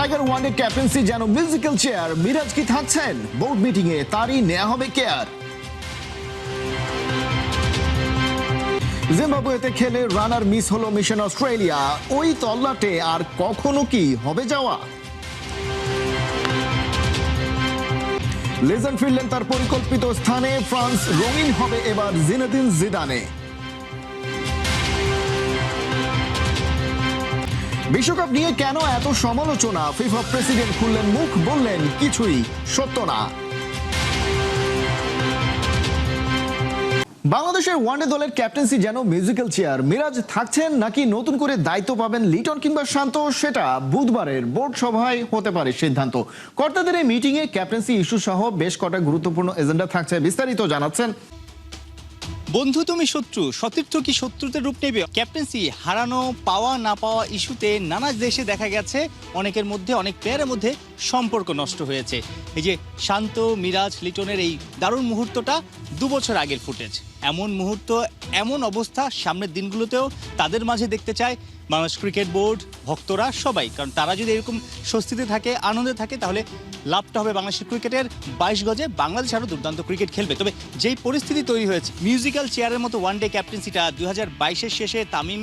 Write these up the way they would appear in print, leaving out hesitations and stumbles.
Tiger ওয়ানের captaincy যেন musical chair. Miraj কি থাকছেন বোর্ড মিটিং এ? তারই নেওয়া হবে কেয়ার। জিম্বাবুয়েতে খেলে রানার মিস হলো মিশন অস্ট্রেলিয়া। ওই তল্লাটে আর কখনো কি হবে যাওয়া? লেজেন্ড ফিরলেন তার পরিকল্পিত স্থানে। ফ্রান্স রঙিন হবে এবার জিনেদিন জিদানে। বিশ্বকাপ নিয়ে কেন এত সমালোচনা? ফিফা প্রেসিডেন্ট খুললেন মুখ, বললেন কিছুই সত্য না। বাংলাদেশের ওয়ানডে দলের ক্যাপ্টেন্সি যেন মিউজিক্যাল চেয়ার। মিরাজ থাকছেন নাকি নতুন করে দায়িত্ব পাবেন লিটন কিংবা শান্ত, সেটা বুধবারের বোর্ড সভায় হতে পারে সিদ্ধান্ত। কর্তাদের এই মিটিংয়ে ক্যাপ্টেন্সি ইস্যু সহ বেশ কটা গুরুত্বপূর্ণ এজেন্ডা থাকছে, বিস্তারিত জানাচ্ছেন। বন্ধু তুমি শত্রু, সতীর্থ কি শত্রুতে রূপ নেবে? ক্যাপ্টেন্সি হারানো, পাওয়া না পাওয়া ইস্যুতে নানা দেশে দেখা গেছে অনেকের মধ্যে, অনেক প্লেয়ারের মধ্যে সম্পর্ক নষ্ট হয়েছে। এই যে শান্ত, মিরাজ, লিটনের এই দারুণ মুহূর্তটা 2 বছর আগের ফুটেজ। এমন মুহূর্ত, এমন অবস্থা সামনের দিনগুলোতেও তাদের মাঝে দেখতে চায় বাংলাদেশ ক্রিকেট বোর্ড, ভক্তরা, সবাই। কারণ তারা যদি এরকম স্বস্তিতে থাকে, আনন্দে থাকে, তাহলে লাভটা হবে বাংলাদেশের ক্রিকেটের। 22 গজে বাংলাদেশ আরও দুর্দান্ত ক্রিকেট খেলবে। তবে যেই পরিস্থিতি তৈরি হয়েছে, মিউজিক্যাল চেয়ারের মতো ওয়ানডে ক্যাপ্টেন্সিটা 2022-এর শেষে তামিম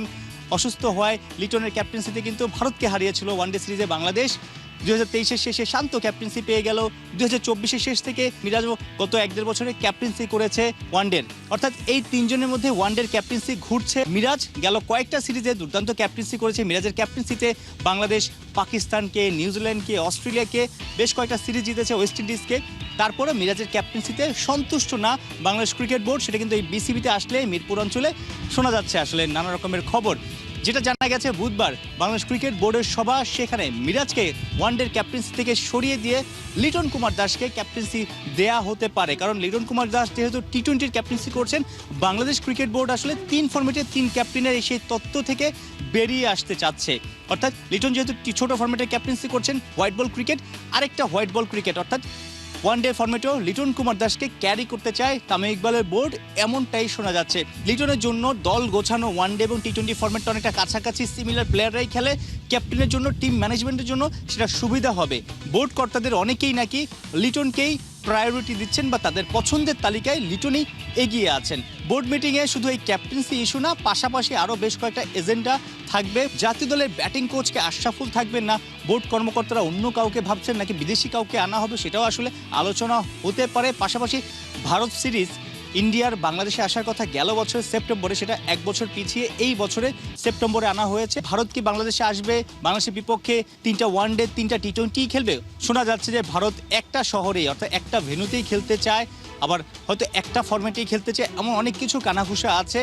অসুস্থ হওয়ায় লিটনের ক্যাপ্টেন্সিতে কিন্তু ভারতকে হারিয়েছিল ওয়ানডে সিরিজে বাংলাদেশ। 2023-এর শেষে শান্ত ক্যাপ্টেন্সি পেয়ে গেল। 2024-এর শেষ থেকে মিরাজও গত 1-1.5 বছরে ক্যাপ্টেন্সি করেছে ওয়ানডের। অর্থাৎ এই তিনজনের মধ্যে ওয়ানডের ক্যাপ্টেন্সি ঘুরছে। মিরাজ গেল কয়েকটা সিরিজে দুর্দান্ত ক্যাপ্টেন্সি করেছে। মিরাজের ক্যাপ্টেন্সিতে বাংলাদেশ পাকিস্তানকে, নিউজিল্যান্ডকে, অস্ট্রেলিয়াকে বেশ কয়েকটা সিরিজ জিতেছে, ওয়েস্ট ইন্ডিজকে। তারপরে মিরাজের ক্যাপ্টেন্সিতে সন্তুষ্ট না বাংলাদেশ ক্রিকেট বোর্ড। সেটা কিন্তু এই বিসিবিতে আসলে মিরপুর অঞ্চলে শোনা যাচ্ছে আসলে নানা রকমের খবর। যেটা জানা গেছে বুধবার বাংলাদেশ ক্রিকেট বোর্ডের সভা, সেখানে মিরাজকে ওয়ানডের ক্যাপ্টেন্সি থেকে সরিয়ে দিয়ে লিটন কুমার দাসকে ক্যাপ্টেন্সি দেয়া হতে পারে। কারণ লিটন কুমার দাস যেহেতু টি-20-র ক্যাপ্টেন্সি করছেন, বাংলাদেশ ক্রিকেট বোর্ড আসলে 3 ফরম্যাটে 3 ক্যাপ্টেনের সেই তত্ত্ব থেকে বেরিয়ে আসতে চাচ্ছে। অর্থাৎ লিটন যেহেতু ছোট ফরম্যাটের ক্যাপ্টেন্সি করছেন, হোয়াইট বল ক্রিকেট, আরেকটা হোয়াইট বল ক্রিকেট, অর্থাৎ ওয়ানডে ফরম্যাটেও লিটন কুমার দাসকে ক্যারি করতে চায় তামিম ইকবালের বোর্ড, এমনটাই শোনা যাচ্ছে। লিটনের জন্য দল গোছানো ওয়ানডে এবং টি-20 ফরম্যাটটা অনেকটা কাছাকাছি, সিমিলার প্লেয়াররাই খেলে। ক্যাপ্টেনের জন্য, টিম ম্যানেজমেন্টের জন্য সেটা সুবিধা হবে। বোর্ড কর্তাদের অনেকেই নাকি লিটনকেই প্রায়োরিটি দিচ্ছেন বা তাদের পছন্দের তালিকায় লিটনই এগিয়ে আছেন। বোর্ড মিটিংয়ে শুধু এই ক্যাপ্টেন্সি ইস্যু না, পাশাপাশি আরও বেশ কয়েকটা এজেন্ডা থাকবে। জাতীয় দলের ব্যাটিং কোচকে আশরাফুল থাকবেন না, বোর্ড কর্মকর্তারা অন্য কাউকে ভাবছেন নাকি বিদেশি কাউকে আনা হবে, সেটাও আসলে আলোচনা হতে পারে। পাশাপাশি ভারত সিরিজ ইন্ডিয়ার বাংলাদেশে আসার কথা গেল বছর সেপ্টেম্বরে, সেটা 1 বছর পিছিয়ে এই বছরে সেপ্টেম্বরে আনা হয়েছে। ভারত কি বাংলাদেশে আসবে? বাংলাদেশের বিপক্ষে 3টা ওয়ানডে, 3টা টি-20 খেলবে। শোনা যাচ্ছে যে ভারত একটা শহরেই, অর্থাৎ একটা ভেন্যুতেই খেলতে চায়, আবার হয়তো একটা ফরম্যাটেই খেলতে চায়, এমন অনেক কিছু কানাঘুষা আছে।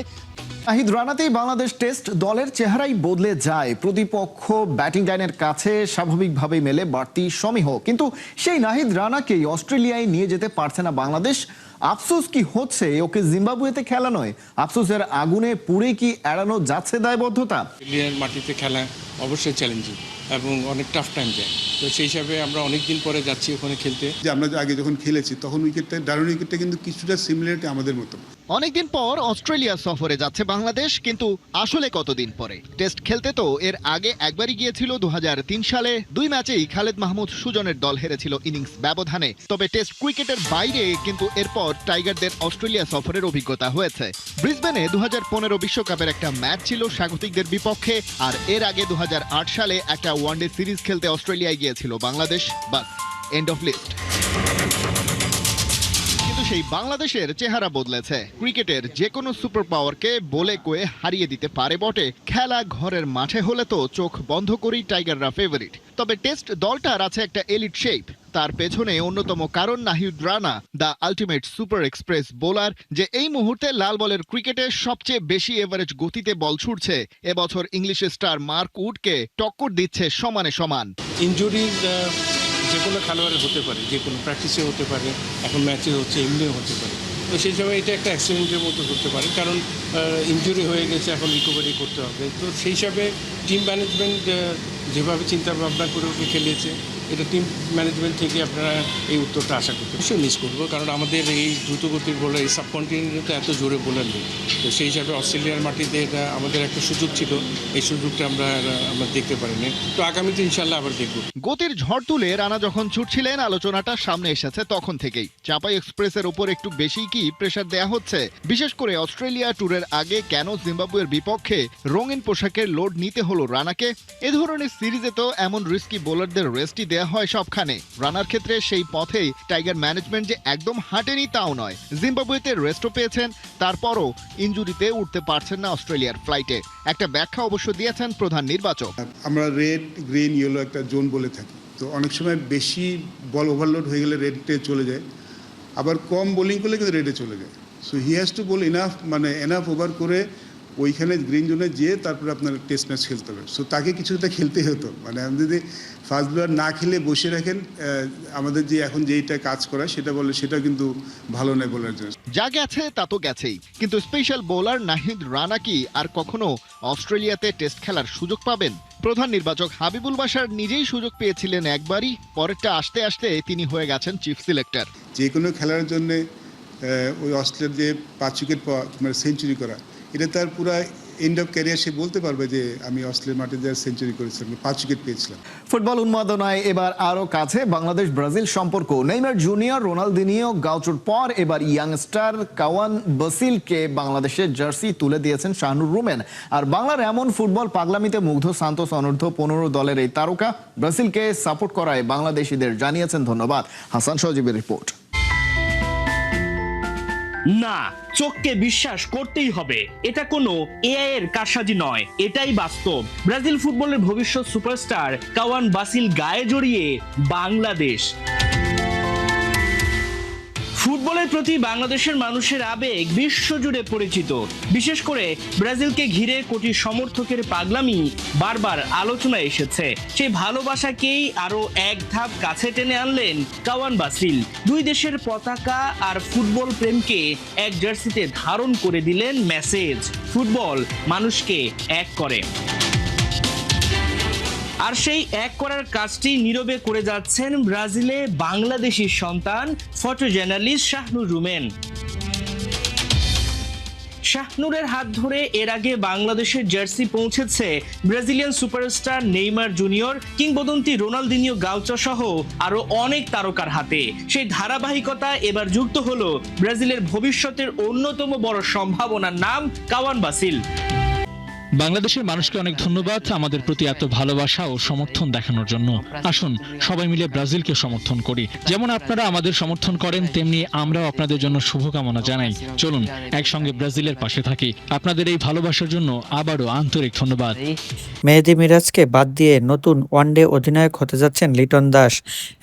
নাহিদ রানাতেই বাংলাদেশ টেস্ট দলের চেহারাই বদলে যায়। প্রতিপক্ষ ব্যাটিং লাইনের কাছে স্বাভাবিকভাবেই মেলে বাড়তি সমীহ, কিন্তু সেই নাহিদ রানাকেই অস্ট্রেলিয়ায় নিয়ে যেতে পারছে না বাংলাদেশ। আফসোস কি হচ্ছে ওকে জিম্বাবুয়েতে খেলা নয়? আফসোসের আগুনে পুড়ে কি এড়ানো যাচ্ছে দায়বদ্ধতা? ইন্ডিয়ার মাটিতে খেলা অবশ্যই চ্যালেঞ্জিং এবং অনেক টাফ টাইম যায়। তো সেই হিসাবে আমরা অনেক দিন পরে যাচ্ছি ওখানে খেলতে। যে আমরা আগে যখন খেলেছি তখন উইকেটটা, দারুণ উইকেটটা কিন্তু কিছুটা সিমিলারিটি আমাদের মতো। অনেকদিন পর অস্ট্রেলিয়া সফরে যাচ্ছে বাংলাদেশ, কিন্তু আসলে কতদিন পরে? টেস্ট খেলতে তো এর আগে একবারই গিয়েছিল 2003 সালে। 2 ম্যাচেই খালেদ মাহমুদ সুজনের দল হেরেছিল ইনিংস ব্যবধানে। তবে টেস্ট ক্রিকেটের বাইরে কিন্তু এরপর টাইগারদের অস্ট্রেলিয়া সফরের অভিজ্ঞতা হয়েছে। ব্রিসবেনে 2015 বিশ্বকাপের একটা ম্যাচ ছিল স্বাগতিকদের বিপক্ষে, আর এর আগে 2008 সালে একটা ওয়ানডে সিরিজ খেলতে অস্ট্রেলিয়ায় গিয়েছিল বাংলাদেশ। বাস, এন্ড অফ লিস্ট। সেই বাংলাদেশের চেহারা বদলেছে। ক্রিকেটের যে কোনো সুপার পাওয়ারকে বলে কয়ে হারিয়ে দিতে পারে বটে। খেলা ঘরের মাঠে হলে তো চোখ বন্ধ করেই টাইগাররা ফেভারিট। তবে টেস্ট দলটার আছে একটা এলিট শেপ। তার পেছনে অন্যতম কারণ Nahid Rana, the ultimate super express bowler, যে এই মুহূর্তে লাল বলের ক্রিকেটে সবচেয়ে বেশি এভারেজ গতিতে বল ছুটছে। এবছর ইংলিশ স্টার মার্ক উডকে টক্কর দিচ্ছে সমানে সমান। ইনজুরিজ যে কোনো খেলোয়াড়ের হতে পারে, যে কোনো প্র্যাকটিসে হতে পারে, এখন ম্যাচে হচ্ছে, এমনিও হতে পারে। তো সেই সময় এটা একটা অ্যাক্সিডেন্টের মতো হতে পারে, কারণ ইনজুরি হয়ে গেছে, এখন রিকভারি করতে হবে। তো সেই হিসাবে টিম ম্যানেজমেন্ট যেভাবে চিন্তা ভাবনা করে ওকে খেলিয়েছে, এটা টিম ম্যানেজমেন্ট থেকে আপনারা এই উত্তরটা আশা করতে অবশ্যই মিস করবো, কারণ আমাদের এই দ্রুতগতির বোলার এই সাবকন্টিনেন্টে এত জোরে বোলার নেই। তো সেই হিসাবে অস্ট্রেলিয়ার মাটিতে এটা আমাদের একটা সুযোগ ছিল, এই সুযোগটা আমরা দেখতে পারিনি। তো আগামীতে ইনশাল্লাহ আবার দেখব। গতির ঝড় তুলে রানা যখন ছুটছিলেন, আলোচনাটা সামনে এসেছে তখন থেকেই। চাপাই এক্সপ্রেসের ওপর একটু বেশি কি প্রেসার দেয়া হচ্ছে? বিশেষ করে অস্ট্রেলিয়া ট্যুরের আগে কেন জিম্বাবুয়ের বিপক্ষে রঙিন পোশাকের লোড নিতে হলো রানাকে? এ ধরনের সিরিজে তো এমন রিস্কি বোলারদের রেস্টই দেয়া হয় সবখানে। রানার ক্ষেত্রে সেই পথেই টাইগার ম্যানেজমেন্ট যে একদম হাঁটেনি তাও নয়। জিম্বাবুয়েতে রেস্টও পেয়েছেন, তারপরও ইনজুরিতে উঠতে পারছেন না অস্ট্রেলিয়ার ফ্লাইটে। একটা ব্যাখ্যা অবশ্য দিয়েছেন প্রধান নির্বাচক। আমরা রেড, গ্রিন, ইয়েলো একটা জোন বলে থাকি। তো অনেক সময় বেশি বল ওভারলোড হয়ে গেলে রেডে চলে যায়, আবার কম বোলিং করলে কিন্তু রেডে চলে যায়। So he has to bowl enough over করে ওইখানে গ্রিন জোনে যেয়ে তারপরে আপনার টেস্ট ম্যাচ খেলতে হবে। সো তাকে কিছুটা খেলতেই হতো। মানে আপনি যদি ফার্স্ট বোলার না খেলে বসে রাখেন, আমাদের যে এখন যেইটা কাজ করা সেটা বলে, সেটা কিন্তু ভালো নয় বোলার জন্য। যা গেছে তা তো গেছেই, কিন্তু স্পেশাল বোলার নাহিদ রানা কি আর কখনো অস্ট্রেলিয়াতে টেস্ট খেলার সুযোগ পাবেন? প্রধান নির্বাচক হাবিবুল বাশার নিজেই সুযোগ পেয়েছিলেন একবারই, পরেরটা আসতে আসতে তিনি হয়ে গেছেন চিফ সিলেক্টর। যে কোনো খেলার জন্য ওই অস্ট্রেলিয়ার যে 5 উইকেট পাওয়া মানে সেঞ্চুরি করা, এটা তার পুরো এন্ড অফ ক্যারিয়ার সে বলতে পারবে যে আমি অস্ট্রেলিয়ার মাঠে যা সেঞ্চুরি করেছিলাম, 5 উইকেট পেয়েছিলাম। ফুটবল উন্মাদনায় এবার আরো কাছে বাংলাদেশ ব্রাজিল সম্পর্ক। নেইমার জুনিয়র, রোনালদিনিও গাউচোর পর এবার ইয়াংস্টার কাওয়ান বাসিলকে বাংলাদেশের জার্সি তুলে দিয়েছেন শাহনুর রুমেন। আর বাংলার এমন ফুটবল পাগলামিতে মুগ্ধ সান্তোস অনূর্ধ্ব 15 দলের এই তারকা ব্রাজিলকে সাপোর্ট করায় বাংলাদেশিদের জানিয়েছেন ধন্যবাদ। হাসান সজীবের রিপোর্ট। না, চোখকে বিশ্বাস করতেই হবে, এটা কোনো এআই এর কারসাজি নয়, এটাই বাস্তব। ব্রাজিল ফুটবলের ভবিষ্যৎ সুপারস্টার কাওয়ান বাসিল গায়ে জড়িয়ে বাংলাদেশ। ফুটবলের প্রতি বাংলাদেশের মানুষের আবেগ বিশ্বজুড়ে পরিচিত। বিশেষ করে ব্রাজিলকে ঘিরে কোটি সমর্থকের পাগলামি বারবার আলোচনায় এসেছে। সেই ভালোবাসাকেই আরো এক ধাপ কাছে টেনে আনলেন কাওয়ান বাসিল। দুই দেশের পতাকা আর ফুটবল প্রেমকে এক জার্সিতে ধারণ করে দিলেন মেসেজ, ফুটবল মানুষকে এক করে। আর সেই এক করার কাজটি নীরবে করে যাচ্ছেন ব্রাজিলে বাংলাদেশি সন্তান ফটো জার্নালিস্ট শাহনুর রুমেন। শাহনুরের হাত ধরে এর আগে বাংলাদেশের জার্সি পৌঁছেছে ব্রাজিলিয়ান সুপারস্টার নেইমার জুনিয়র, কিংবদন্তি রোনালদিনিও গাউচো সহ আরো অনেক তারকার হাতে। সেই ধারাবাহিকতা এবার যুক্ত হলো ব্রাজিলের ভবিষ্যতের অন্যতম বড় সম্ভাবনার নাম কাওয়ান বাসিল। বাংলাদেশের মানুষকে অনেক ধন্যবাদ আমাদের প্রতি এত ভালোবাসা ও সমর্থন দেখানোর জন্য। আসুন সবাই মিলে ব্রাজিলকে সমর্থন করি। যেমন আপনারা আমাদের সমর্থন করেন, তেমনি আমরাও আপনাদের জন্য শুভকামনা জানাই। চলুন একসঙ্গে ব্রাজিলের পাশে থাকি। আপনাদের এই ভালোবাসার জন্য আবারও আন্তরিক ধন্যবাদ। মেহেদী মিরাজকে বাদ দিয়ে নতুন ওয়ানডে অধিনায়ক হতে যাচ্ছেন লিটন দাস,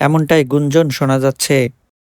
এমনটাই গুঞ্জন শোনা যাচ্ছে।